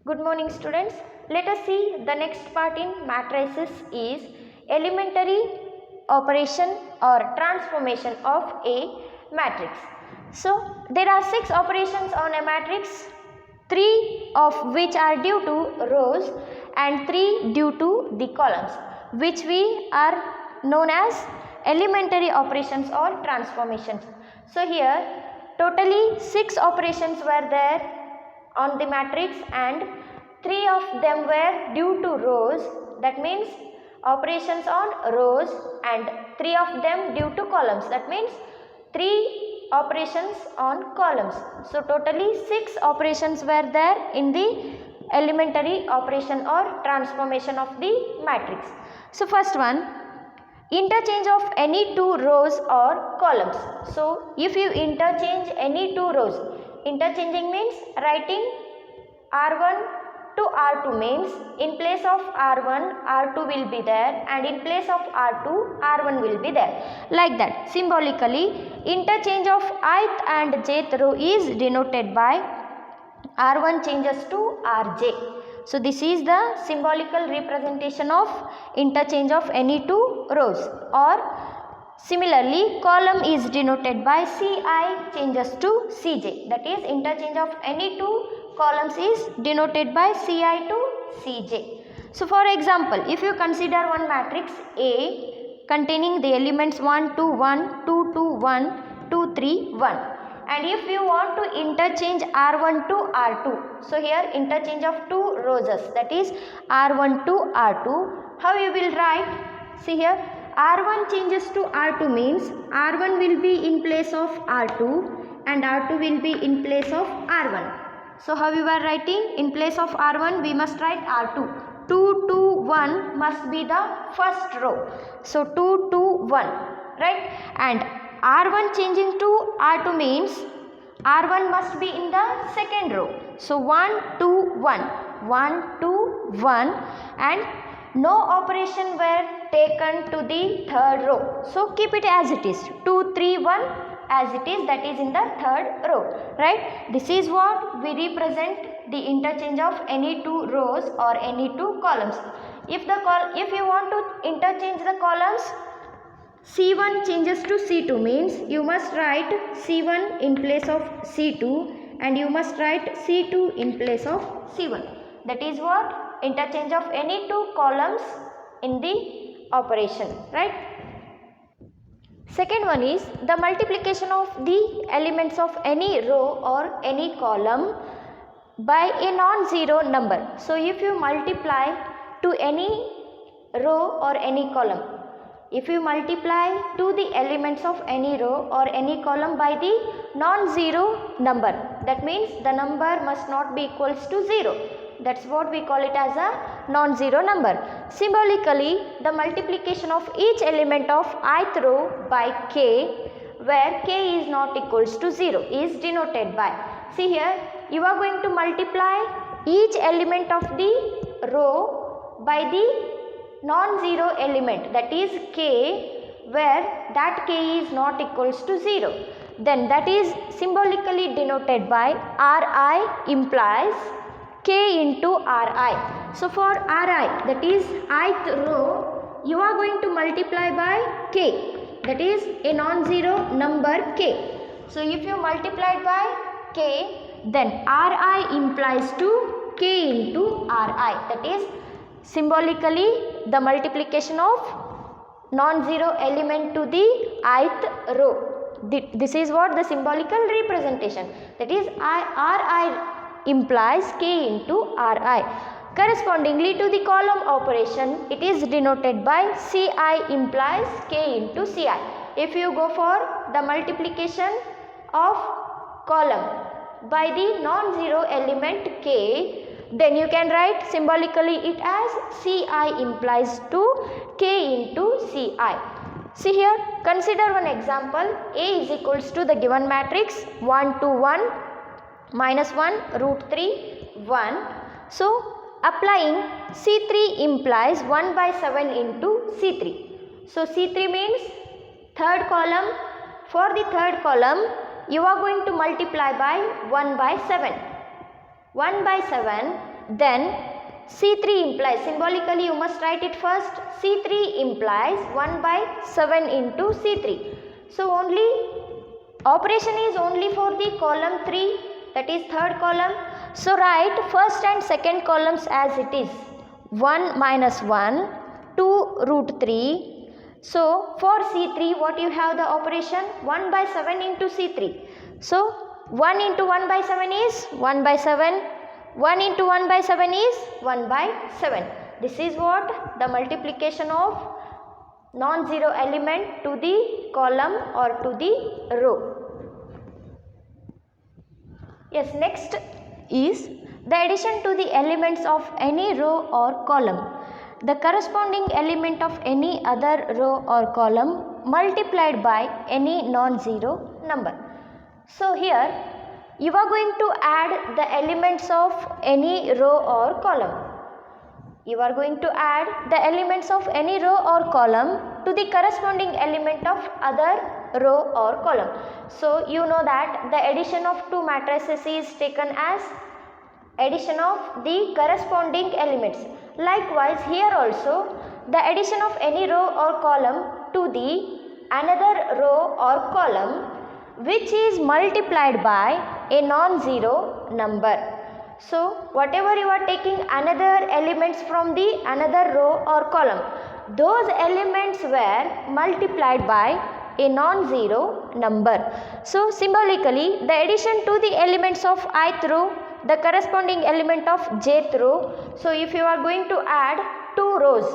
Good morning students. Let us see the next part in matrices is elementary operation or transformation of a matrix. So there are 6 operations on a matrix, 3 of which are due to rows and 3 due to the columns, which we are known as elementary operations or transformations. So here totally 6 operations were there on the matrix and 3 of them were due to rows, that means operations on rows, and 3 of them due to columns, that means 3 operations on columns. So totally 6 operations were there in the elementary operation or transformation of the matrix. So first one, interchange of any 2 rows or columns. So if you interchange any 2 rows, interchanging means writing R1 to R2 means in place of R1, R2 will be there, and in place of R2, R1 will be there. Like that, symbolically, interchange of ith and jth row is denoted by R1 changes to Rj. So this is the symbolical representation of interchange of any 2 rows. Or similarly, column is denoted by Ci changes to Cj. That is, interchange of any 2 columns is denoted by Ci to Cj. So for example, if you consider one matrix A containing the elements 1, 2, 1, 2, 2, 1, 2, 3, 1. And if you want to interchange R1 to R2, so here interchange of 2 rows, that is R1 to R2, how you will write? See here, R1 changes to R2 means R1 will be in place of R2 and R2 will be in place of R1. So how you are writing? In place of R1 we must write R2. 2, 2, 1 must be the first row. So 2, 2, 1, right? And R1 changing to R2 means R1 must be in the second row. So 1, 2, 1, 1, 2, 1, and no operation were taken to the third row. So keep it as it is, 2, 3, 1 as it is, that is in the third row, right? This is what we represent the interchange of any 2 rows or any 2 columns. If you want to interchange the columns, C1 changes to C2 means you must write C1 in place of C2 and you must write C2 in place of C1. That is what interchange of any 2 columns in the operation, right? Second one is the multiplication of the elements of any row or any column by a non-zero number. So if you multiply to any row or any column, if you multiply to the elements of any row or any column by the non-zero number, that means the number must not be equals to 0. That's what we call it as a non-zero number. Symbolically, the multiplication of each element of ith row by k, where k is not equals to 0, is denoted by, see here, you are going to multiply each element of the row by the non-zero element, that is k, where that k is not equals to 0. Then that is symbolically denoted by Ri implies k into Ri. So for Ri, that is ith row, you are going to multiply by k, that is a non-zero number k. So if you multiply by k, then Ri implies to k into Ri, that is symbolically the multiplication of non-zero element to the ith row. This is what the symbolical representation, that is Ri implies k into Ri. Correspondingly to the column operation, it is denoted by Ci implies k into Ci. If you go for the multiplication of column by the non-zero element k, then you can write symbolically it as Ci implies to k into Ci. See here, consider one example. A is equals to the given matrix 1, 2, 1, minus 1, root 3, 1. So applying C3 implies 1 by 7 into C3. So C3 means third column. For the third column, you are going to multiply by 1 by 7. 1 by 7 then C3 implies, symbolically you must write it first, C3 implies 1 by 7 into C3. So only operation is only for the column 3, that is third column. So write first and second columns as it is, 1 minus 1, 2 root 3. So for C3 what you have the operation, 1 by 7 into C3. So 1 into 1 by 7 is 1 by 7. 1 into 1 by 7 is 1 by 7. This is what the multiplication of non-zero element to the column or to the row. Yes, next is the addition to the elements of any row or column. The corresponding element of any other row or column multiplied by any non-zero number. So here you are going to add the elements of any row or column. You are going to add the elements of any row or column to the corresponding element of other row or column. So you know that the addition of two matrices is taken as addition of the corresponding elements. Likewise here also the addition of any row or column to the another row or column which is multiplied by a non-zero number. So whatever you are taking another elements from the another row or column, those elements were multiplied by a non-zero number. So symbolically the addition to the elements of ith row, the corresponding element of jth row. So if you are going to add two rows,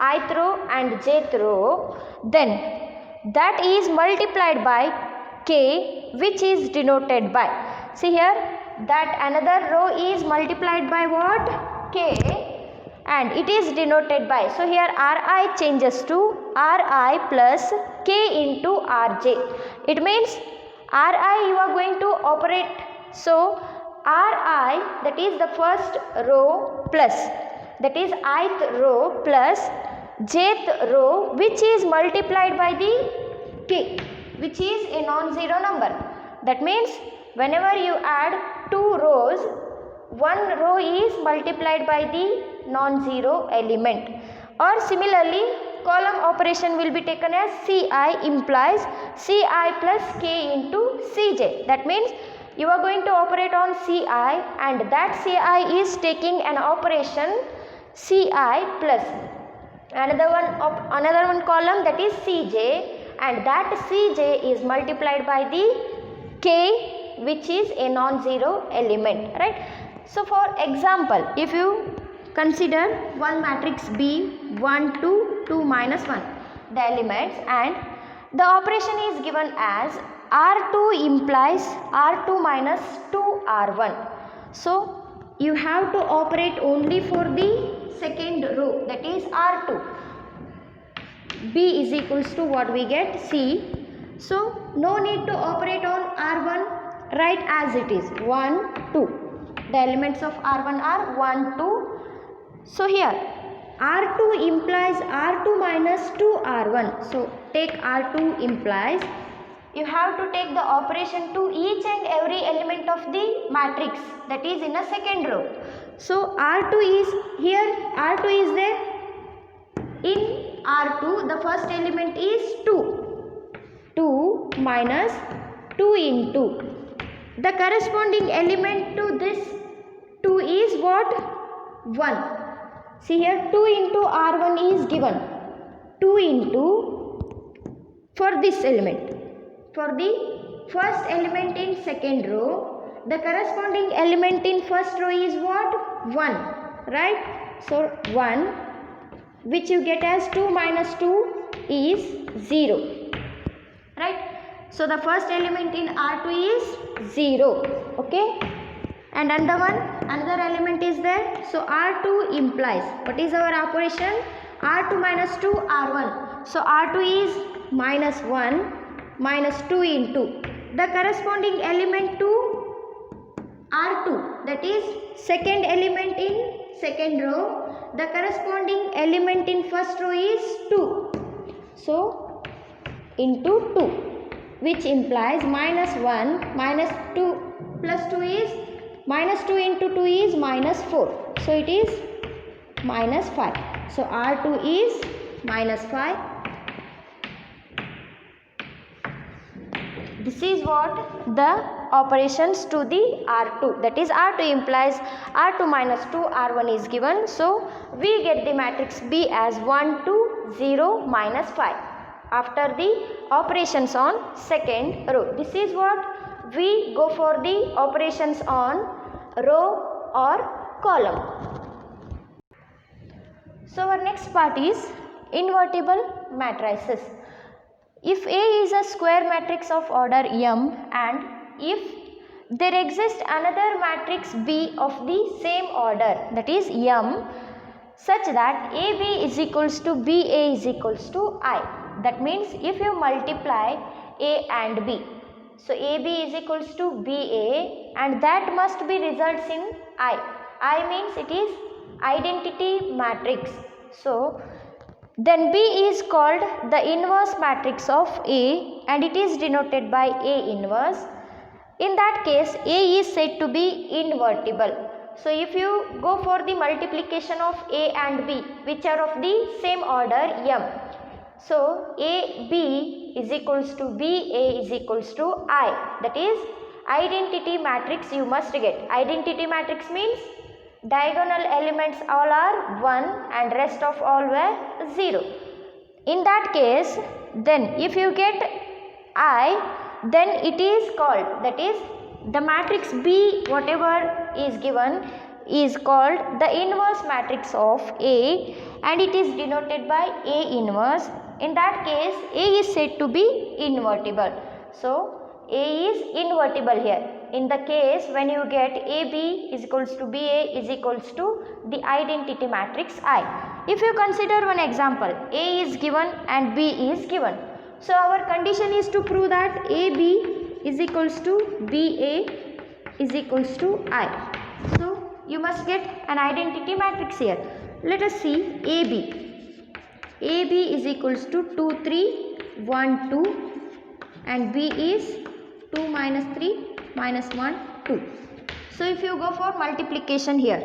ith row and jth row, then that is multiplied by k, which is denoted by, see here, that another row is multiplied by what? K, and it is denoted by, so here Ri changes to Ri plus K into Rj. It means Ri you are going to operate, so Ri, that is the first row plus, that is ith row plus jth row, which is multiplied by the K, which is a non-zero number. That means whenever you add two rows, one row is multiplied by the non-zero element. Or similarly column operation will be taken as Ci implies Ci plus K into Cj. That means you are going to operate on Ci, and that Ci is taking an operation Ci plus another one column, that is Cj, and that Cj is multiplied by the K, which is a non-zero element, right? So for example, if you consider one matrix B, 1, 2, 2 minus 1, the elements, and the operation is given as R2 implies R2 minus 2R1. So you have to operate only for the second row, that is R2. B is equals to what we get, C. So no need to operate on R1, write as it is, 1, 2. The elements of R1 are 1, 2. So here R2 implies R2 minus 2R1. So take R2 implies, you have to take the operation to each and every element of the matrix, that is in a second row. So R2 is here, R2 is there. In R2 the first element is 2. 2 minus 2 into, the corresponding element to this 2 is what? 1. See here 2 into R1 is given. 2 into, for this element, for the first element in second row, the corresponding element in first row is what? 1, right? So 1, which you get as 2 minus 2 is 0, right? So the first element in R2 is 0, okay? And another element is there. So R2 implies, what is our operation? R2 minus 2 R1. So R2 is minus 1 minus 2 into the corresponding element to R2, that is second element in second row. The corresponding element in first row is 2. So into 2, which implies minus 1 minus 2 plus 2 is minus 2 into 2 is minus 4. So it is minus 5. So R2 is minus 5. This is what the operations to the R2, that is R2 implies R2 minus 2, R1 is given. So we get the matrix B as 1, 2, 0, minus 5 after the operations on second row. This is what we go for the operations on row or column. So our next part is invertible matrices. If A is a square matrix of order M and if there exists another matrix B of the same order, that is M, such that AB is equals to BA is equals to I. That means if you multiply A and B, so AB is equals to BA and that must be results in I. I means it is identity matrix. So then B is called the inverse matrix of A and it is denoted by A inverse. In that case, A is said to be invertible. So if you go for the multiplication of A and B, which are of the same order M, so AB is equals to BA is equals to I. That is identity matrix you must get. Identity matrix means diagonal elements all are 1 and rest of all were 0. In that case, then if you get I, then it is called, that is the matrix B whatever is given is called the inverse matrix of A and it is denoted by A inverse. In that case, A is said to be invertible. So A is invertible here. In the case when you get AB is equals to BA is equals to the identity matrix I. If you consider one example, A is given and B is given. So our condition is to prove that AB is equals to BA is equals to I. So you must get an identity matrix here. Let us see AB. AB is equals to 2, 3, 1, 2 and B is 2 minus 3 minus 1, 2. So if you go for multiplication here,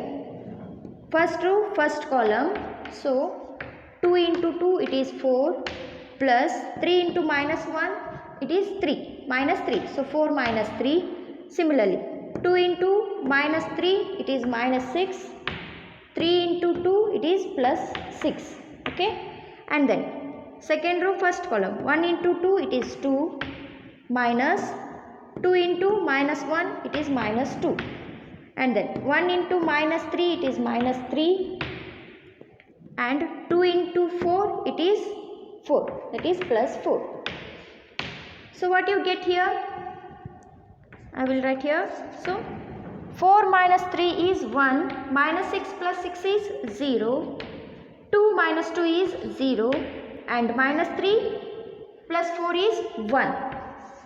first row, first column, so 2 into 2 it is 4 plus 3 into minus 1 it is 3, minus 3, so 4 minus 3. Similarly 2 into minus 3 it is minus 6, 3 into 2 it is plus 6, okay. And then second row, first column, 1 into 2 it is 2 minus 2 into minus 1 it is minus 2 and then 1 into minus 3 it is minus 3 and 2 into 4 it is 4, that is plus 4. So what you get here, I will write here. So 4 minus 3 is 1, minus 6 plus 6 is 0, 2 minus 2 is 0 and minus 3 plus 4 is 1.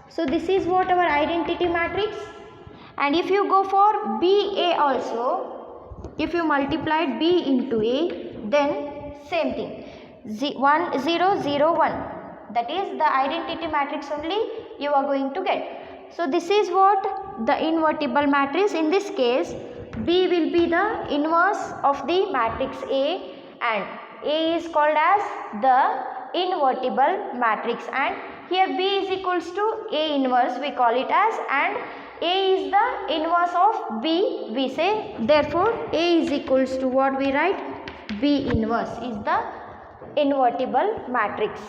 So this is what our identity matrix. And if you go for BA also, if you multiplied B into A, then same thing, 1, 0, 0, 1. That is the identity matrix only you are going to get. So this is what the invertible matrix. In this case, B will be the inverse of the matrix A and A is called as the invertible matrix and here B is equals to A inverse we call it as and A is the inverse of B we say, therefore A is equals to what we write, B inverse is the invertible matrix.